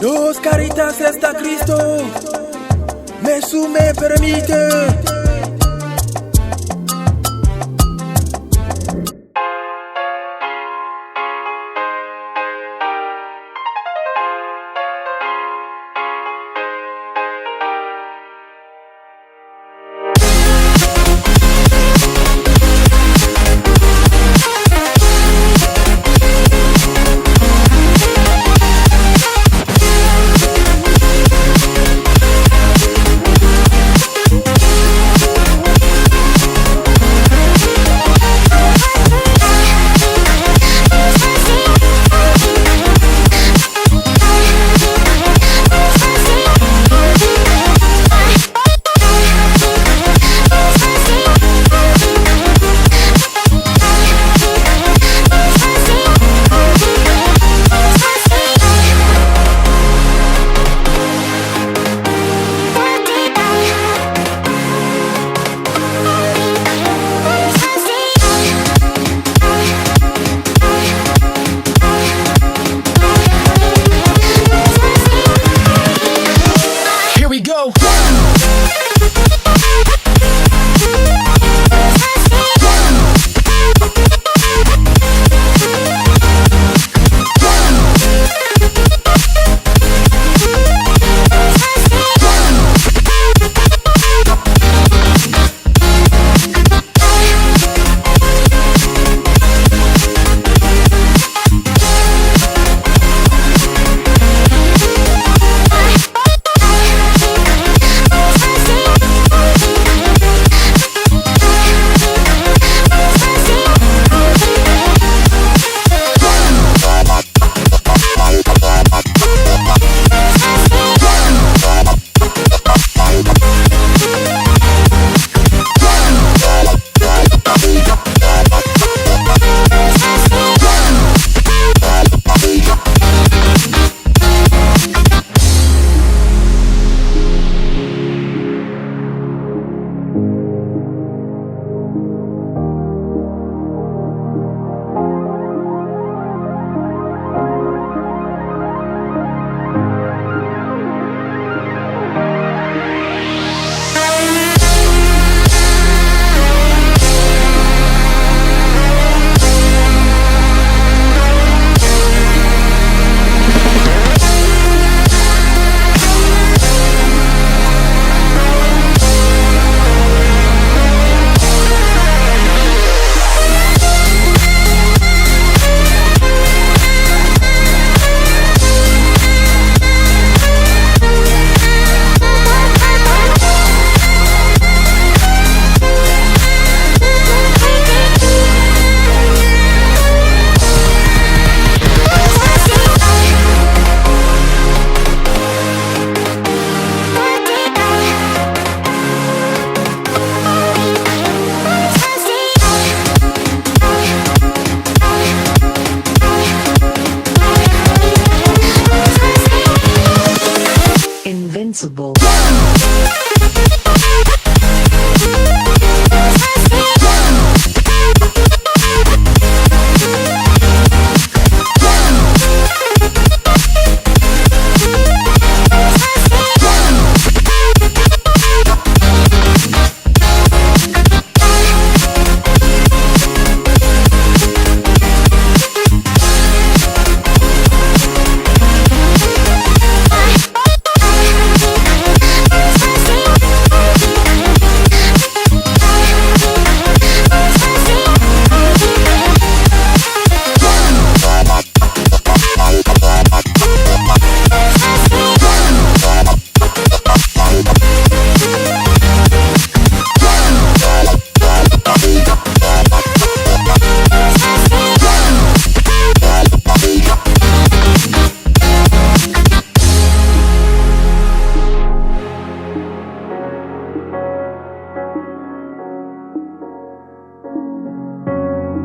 Dos caritas está Cristo, me sume permite. Invincible.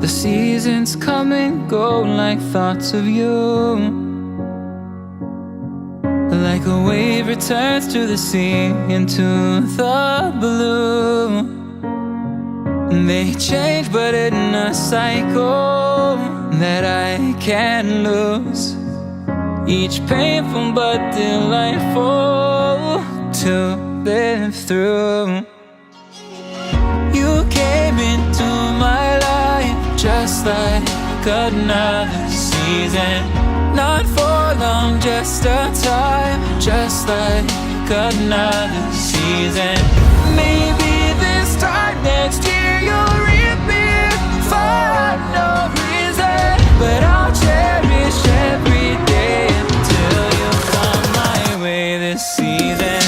The seasons come and go like thoughts of you. Like a wave returns to the sea, into the blue. They change but in a cycle that I can't lose. each painful but delightful to live through. You came into my life just like another season. Not for long, just a time, just like another season. Maybe this time next year you'll reappear for no reason, but I'll cherish every day until you come my way this season.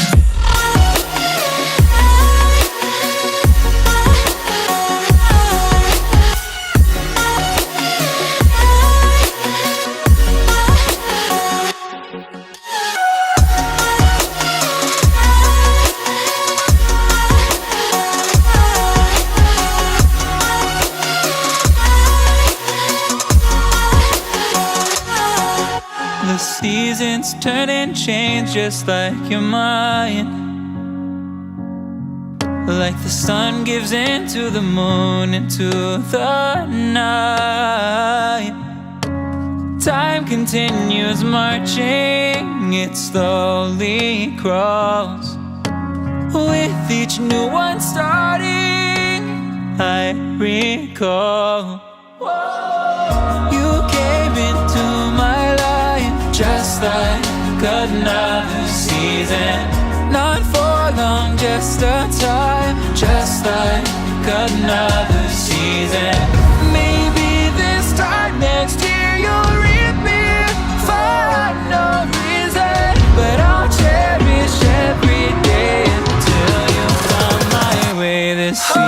The seasons turn and change just like your mind. Like the sun gives into the moon, into the night. Time continues marching, it slowly crawls. With each new one starting, I recall you came into my life just like another season. Not for long, just a time, just like another season. Maybe this time next year you'll reappear for no reason, but I'll cherish every day until you come my way this season.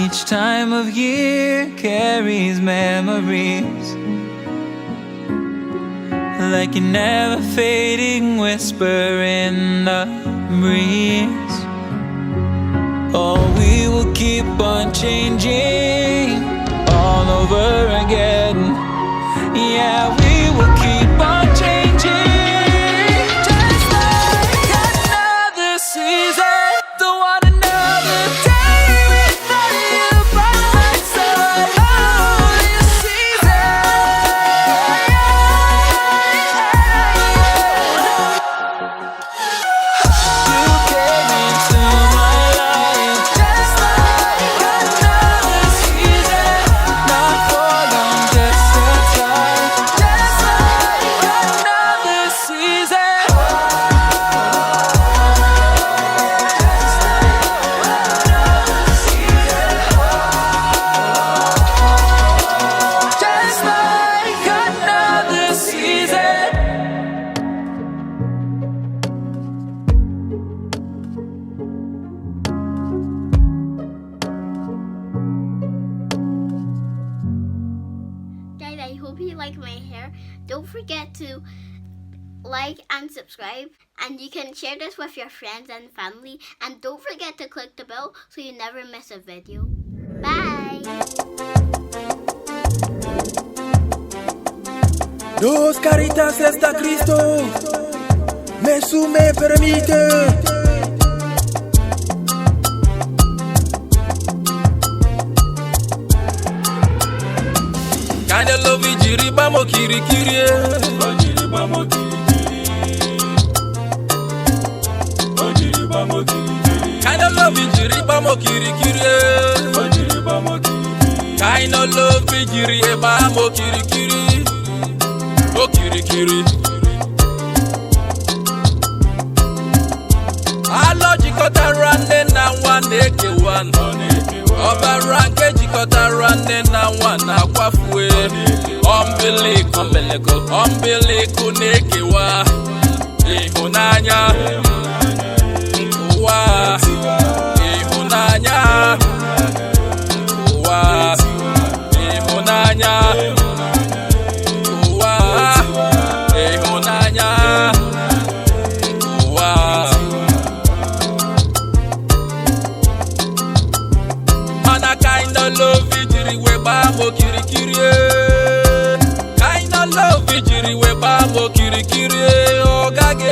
Each time of year carries memories, like a never fading whisper in the breeze. Oh, we will keep on changing all over again. Yeah, we will keep on changing just like another season. Don't want another day without you by my side. Oh, this season. You came into my life just like another season. Not for long, just a time, just like another season. Just like another season. Guys, I hope you like my hair. Don't forget to like and subscribe, and you can share this with your friends and family, and don't forget to click the bell so you never miss a video. Bye. Dos caritas está Cristo, me permite. Kinda love you, jiri bamo kiri kiri. Jiri bamo kiri kiri. Jiri bamo kiri kiri. Kinda love you, jiri bamo kiri kiri. Jiri bamo kiri kiri. Kinda love you, jiri bamo kiri kiri. Oh kiri kiri. Alo jikota rande na one eke one. Oba ranke jikota rande na one akwafue. Umbilical nekewa. Ihunanya. Wa. Ihunanya. Wa. Ihunanya. Wa. Ihunanya. Wa. of love ijiri we ba mo kirikiri. Kind of love ijiri we ba mo kirikiri. Ogage.